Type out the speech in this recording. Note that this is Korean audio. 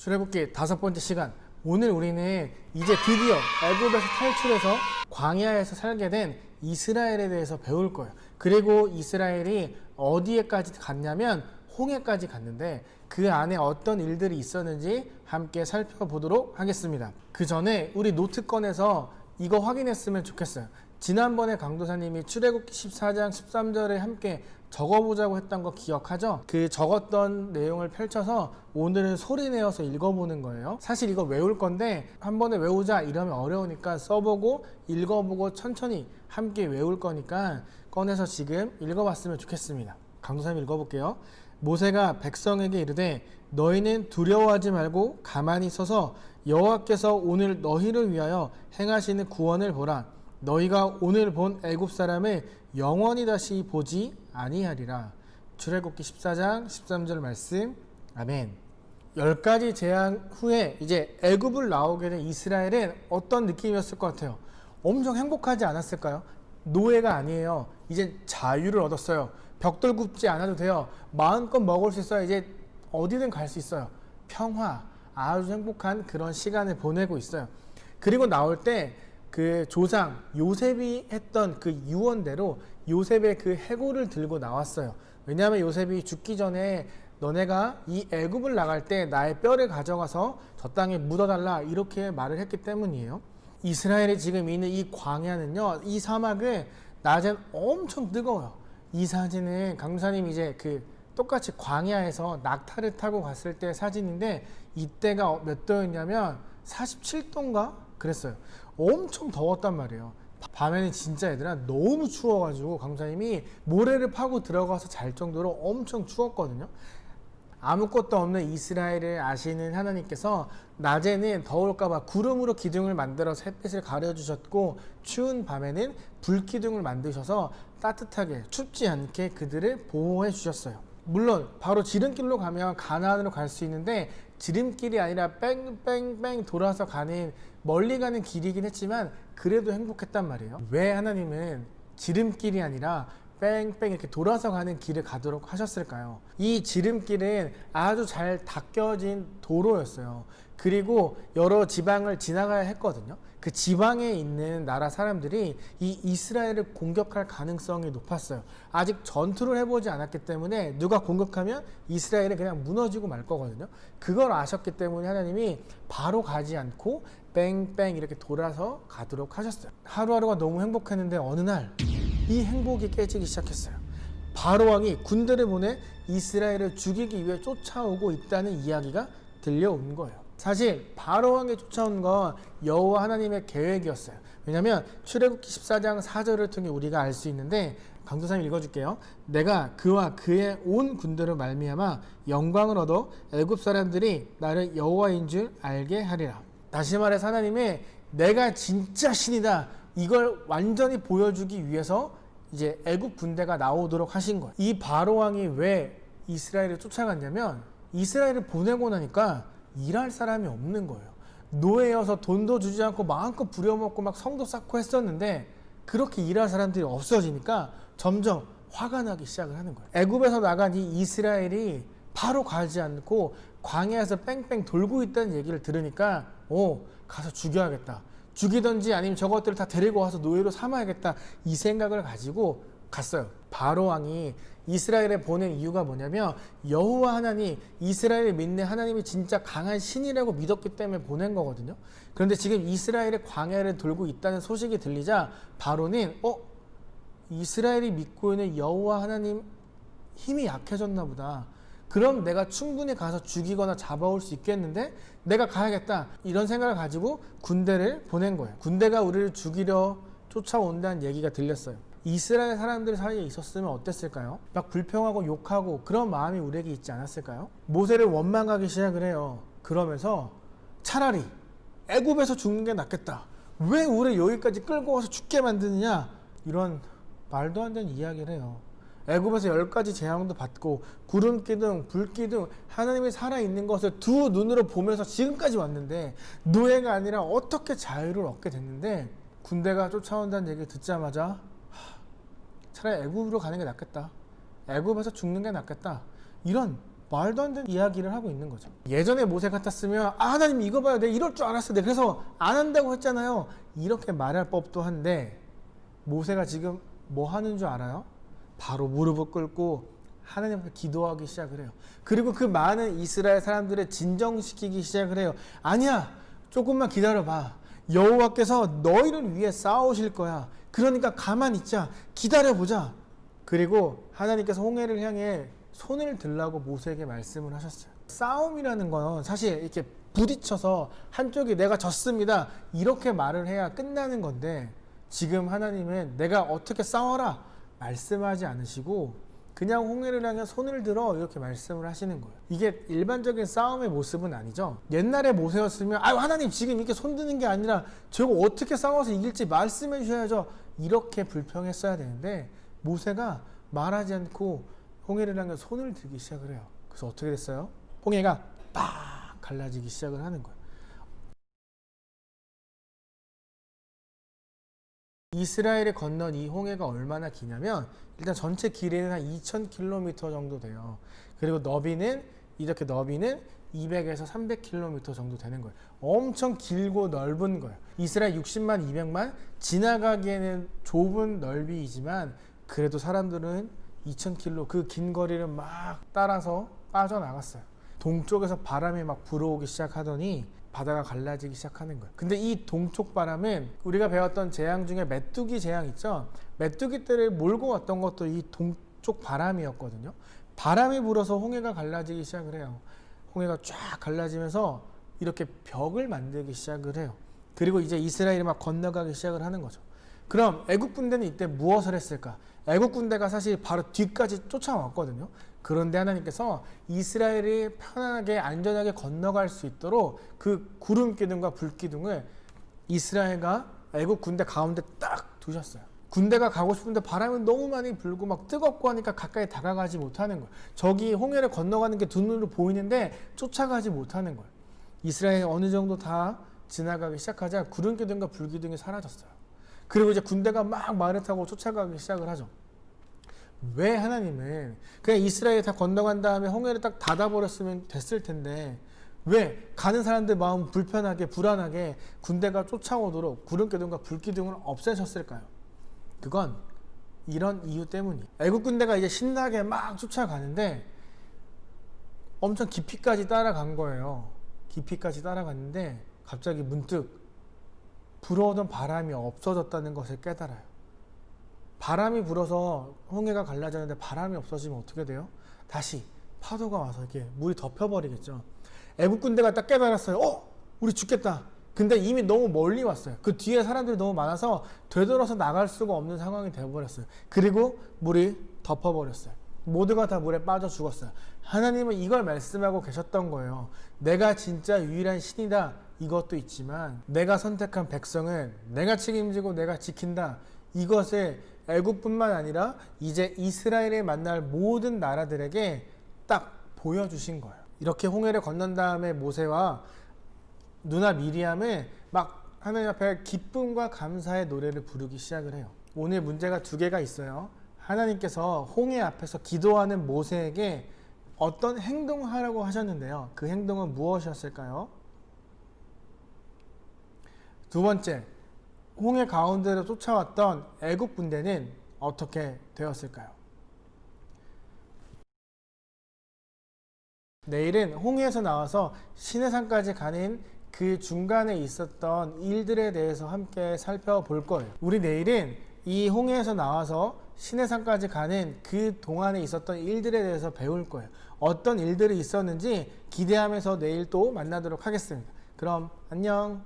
출애굽기 5번째 시간. 오늘 우리는 이제 드디어 애굽에서 탈출해서 광야에서 살게 된 이스라엘에 대해서 배울 거예요. 그리고 이스라엘이 어디에까지 갔냐면 홍해까지 갔는데 그 안에 어떤 일들이 있었는지 함께 살펴보도록 하겠습니다. 그 전에 우리 노트 꺼내서 이거 확인했으면 좋겠어요. 지난번에 강도사님이 출애굽기 14장 13절에 함께 적어보자고 했던 거 기억하죠? 그 적었던 내용을 펼쳐서 오늘은 소리내어서 읽어보는 거예요. 사실 이거 외울 건데 한 번에 외우자 이러면 어려우니까 써보고 읽어보고 천천히 함께 외울 거니까 꺼내서 지금 읽어봤으면 좋겠습니다. 강도사님 읽어볼게요. 모세가 백성에게 이르되 너희는 두려워하지 말고 가만히 서서 여호와께서 오늘 너희를 위하여 행하시는 구원을 보라. 너희가 오늘 본 애굽 사람을 영원히 다시 보지 아니하리라. 출애굽기 14장 13절 말씀. 아멘. 10가지 재앙 후에 이제 애굽을 나오게 된 이스라엘은 어떤 느낌이었을 것 같아요? 엄청 행복하지 않았을까요? 노예가 아니에요. 이제 자유를 얻었어요. 벽돌 굽지 않아도 돼요. 마음껏 먹을 수 있어요. 이제 어디든 갈 수 있어요. 평화, 아주 행복한 그런 시간을 보내고 있어요. 그리고 나올 때 그 조상 요셉이 했던 그 유언대로 요셉의 그 해골을 들고 나왔어요. 왜냐하면 요셉이 죽기 전에 너네가 이 애굽을 나갈 때 나의 뼈를 가져가서 저 땅에 묻어달라 이렇게 말을 했기 때문이에요. 이스라엘이 지금 있는 이 광야는요, 이 사막은 낮엔 엄청 뜨거워요. 이 사진은 강사님이 이제 그 똑같이 광야에서 낙타를 타고 갔을 때 사진인데 이때가 몇 도였냐면 47도인가? 그랬어요. 엄청 더웠단 말이에요. 밤에는 진짜 얘들아 너무 추워가지고 강사님이 모래를 파고 들어가서 잘 정도로 엄청 추웠거든요. 아무것도 없는 이스라엘을 아시는 하나님께서 낮에는 더울까봐 구름으로 기둥을 만들어서 햇빛을 가려주셨고 추운 밤에는 불기둥을 만드셔서 따뜻하게 춥지 않게 그들을 보호해 주셨어요. 물론 바로 지름길로 가면 가나안으로 갈 수 있는데 지름길이 아니라 뺑뺑뺑 돌아서 가는 멀리 가는 길이긴 했지만 그래도 행복했단 말이에요. 왜 하나님은 지름길이 아니라 뺑뺑 이렇게 돌아서 가는 길을 가도록 하셨을까요? 이 지름길은 아주 잘 닦여진 도로였어요. 그리고 여러 지방을 지나가야 했거든요. 그 지방에 있는 나라 사람들이 이 이스라엘을 공격할 가능성이 높았어요. 아직 전투를 해보지 않았기 때문에 누가 공격하면 이스라엘은 그냥 무너지고 말 거거든요. 그걸 아셨기 때문에 하나님이 바로 가지 않고 뺑뺑 이렇게 돌아서 가도록 하셨어요. 하루하루가 너무 행복했는데 어느 날 이 행복이 깨지기 시작했어요. 바로왕이 군대를 보내 이스라엘을 죽이기 위해 쫓아오고 있다는 이야기가 들려온 거예요. 사실 바로왕이 쫓아온 건 여호와 하나님의 계획이었어요. 왜냐하면 출애굽기 14장 4절을 통해 우리가 알 수 있는데 강도사님 읽어줄게요. 내가 그와 그의 온 군대로 말미암아 영광을 얻어 애굽 사람들이 나를 여호와인 줄 알게 하리라. 다시 말해서 하나님의 내가 진짜 신이다 이걸 완전히 보여주기 위해서 이제 애굽 군대가 나오도록 하신 거예요. 이 바로왕이 왜 이스라엘을 쫓아갔냐면 이스라엘을 보내고 나니까 일할 사람이 없는 거예요. 노예여서 돈도 주지 않고 마음껏 부려먹고 막 성도 쌓고 했었는데 그렇게 일할 사람들이 없어지니까 점점 화가 나기 시작을 하는 거예요. 애굽에서 나간 이 이스라엘이 바로 가지 않고 광야에서 뺑뺑 돌고 있다는 얘기를 들으니까 가서 죽여야겠다. 죽이든지 아니면 저것들을 다 데리고 와서 노예로 삼아야겠다 이 생각을 가지고 갔어요. 바로왕이 이스라엘에 보낸 이유가 뭐냐면 여호와 하나님, 이스라엘을 믿는 하나님이 진짜 강한 신이라고 믿었기 때문에 보낸 거거든요. 그런데 지금 이스라엘의 광야를 돌고 있다는 소식이 들리자 바로는 이스라엘이 믿고 있는 여호와 하나님 힘이 약해졌나 보다. 그럼 내가 충분히 가서 죽이거나 잡아올 수 있겠는데 내가 가야겠다 이런 생각을 가지고 군대를 보낸 거예요. 군대가 우리를 죽이려 쫓아온다는 얘기가 들렸어요. 이스라엘 사람들 사이에 있었으면 어땠을까요? 막 불평하고 욕하고 그런 마음이 우리에게 있지 않았을까요? 모세를 원망하기 시작을 해요. 그러면서 차라리 애굽에서 죽는 게 낫겠다. 왜 우리를 여기까지 끌고 와서 죽게 만드느냐 이런 말도 안 되는 이야기를 해요. 애굽에서 10가지 재앙도 받고 구름기둥, 불기둥 하나님이 살아있는 것을 두 눈으로 보면서 지금까지 왔는데 노예가 아니라 어떻게 자유를 얻게 됐는데 군대가 쫓아온다는 얘기 듣자마자 차라리 애굽으로 가는 게 낫겠다. 애굽에서 죽는 게 낫겠다. 이런 말도 안 되는 이야기를 하고 있는 거죠. 예전에 모세 같았으면 하나님 이거 봐요, 내가 이럴 줄 알았어, 내가 그래서 안 한다고 했잖아요, 이렇게 말할 법도 한데, 모세가 지금 뭐 하는 줄 알아요? 바로 무릎을 꿇고 하나님 앞에 기도하기 시작을 해요. 그리고 그 많은 이스라엘 사람들을 진정시키기 시작을 해요. 아니야, 조금만 기다려봐. 여호와께서 너희를 위해 싸우실 거야. 그러니까 가만히 있자. 기다려보자. 그리고 하나님께서 홍해를 향해 손을 들라고 모세에게 말씀을 하셨어요. 싸움이라는 건 사실 이렇게 부딪혀서 한쪽이 내가 졌습니다, 이렇게 말을 해야 끝나는 건데, 지금 하나님은 내가 어떻게 싸워라 말씀하지 않으시고 그냥 홍해를 향해 손을 들어 이렇게 말씀을 하시는 거예요. 이게 일반적인 싸움의 모습은 아니죠. 옛날에 모세였으면 하나님 지금 이렇게 손 드는 게 아니라 저거 어떻게 싸워서 이길지 말씀해 주셔야죠, 이렇게 불평했어야 되는데, 모세가 말하지 않고 홍해를 향해 손을 들기 시작을 해요. 그래서 어떻게 됐어요? 홍해가 빡 갈라지기 시작을 하는 거예요. 이스라엘에 건넌 이 홍해가 얼마나 기냐면, 일단 전체 길이는 한 2000km 정도 돼요. 그리고 너비는 200에서 300km 정도 되는 거예요. 엄청 길고 넓은 거예요. 이스라엘 60만 200만 지나가기에는 좁은 넓이이지만, 그래도 사람들은 2000km 그 긴 거리를 막 따라서 빠져나갔어요. 동쪽에서 바람이 막 불어오기 시작하더니 바다가 갈라지기 시작하는 거예요. 근데 이 동쪽 바람은 우리가 배웠던 재앙 중에 메뚜기 재앙 있죠? 메뚜기 떼를 몰고 왔던 것도 이 동쪽 바람이었거든요. 바람이 불어서 홍해가 갈라지기 시작을 해요. 홍해가 쫙 갈라지면서 이렇게 벽을 만들기 시작을 해요. 그리고 이제 이스라엘이 막 건너가기 시작을 하는 거죠. 그럼 애국 군대는 이때 무엇을 했을까? 애국 군대가 사실 바로 뒤까지 쫓아왔거든요. 그런데 하나님께서 이스라엘이 편안하게 안전하게 건너갈 수 있도록 그 구름 기둥과 불 기둥을 이스라엘과 애국 군대 가운데 딱 두셨어요. 군대가 가고 싶은데 바람이 너무 많이 불고 막 뜨겁고 하니까 가까이 다가가지 못하는 거예요. 저기 홍해를 건너가는 게 두 눈으로 보이는데 쫓아가지 못하는 거예요. 이스라엘이 어느 정도 다 지나가기 시작하자 구름 기둥과 불 기둥이 사라졌어요. 그리고 이제 군대가 막 말을 타고 쫓아가기 시작을 하죠. 왜 하나님은 그냥 이스라엘이 다 건너간 다음에 홍해를 딱 닫아버렸으면 됐을 텐데, 왜 가는 사람들 마음 불편하게 불안하게 군대가 쫓아오도록 구름기둥과 불기둥을 없애셨을까요? 그건 이런 이유 때문이에요. 애국 군대가 이제 신나게 막 쫓아가는데 엄청 깊이까지 따라간 거예요. 깊이까지 따라갔는데 갑자기 문득 불어오던 바람이 없어졌다는 것을 깨달아요. 바람이 불어서 홍해가 갈라졌는데 바람이 없어지면 어떻게 돼요? 다시 파도가 와서 이렇게 물이 덮여버리겠죠. 애국 군대가 딱 깨달았어요. 우리 죽겠다. 근데 이미 너무 멀리 왔어요. 그 뒤에 사람들이 너무 많아서 되돌아서 나갈 수가 없는 상황이 되어버렸어요. 그리고 물이 덮어버렸어요. 모두가 다 물에 빠져 죽었어요. 하나님은 이걸 말씀하고 계셨던 거예요. 내가 진짜 유일한 신이다, 이것도 있지만 내가 선택한 백성은 내가 책임지고 내가 지킨다, 이것을 애국뿐만 아니라 이제 이스라엘에 만날 모든 나라들에게 딱 보여주신 거예요. 이렇게 홍해를 건넌 다음에 모세와 누나 미리암은 막 하나님 앞에 기쁨과 감사의 노래를 부르기 시작을 해요. 오늘 문제가 두 개가 있어요. 하나님께서 홍해 앞에서 기도하는 모세에게 어떤 행동을 하라고 하셨는데요. 그 행동은 무엇이었을까요? 두 번째, 홍해 가운데로 쫓아왔던 애국 군대는 어떻게 되었을까요? 내일은 홍해에서 나와서 시내산까지 가는 그 중간에 있었던 일들에 대해서 함께 살펴볼 거예요. 우리 내일은 이 홍해에서 나와서 시내산까지 가는 그 동안에 있었던 일들에 대해서 배울 거예요. 어떤 일들이 있었는지 기대하면서 내일 또 만나도록 하겠습니다. 그럼 안녕.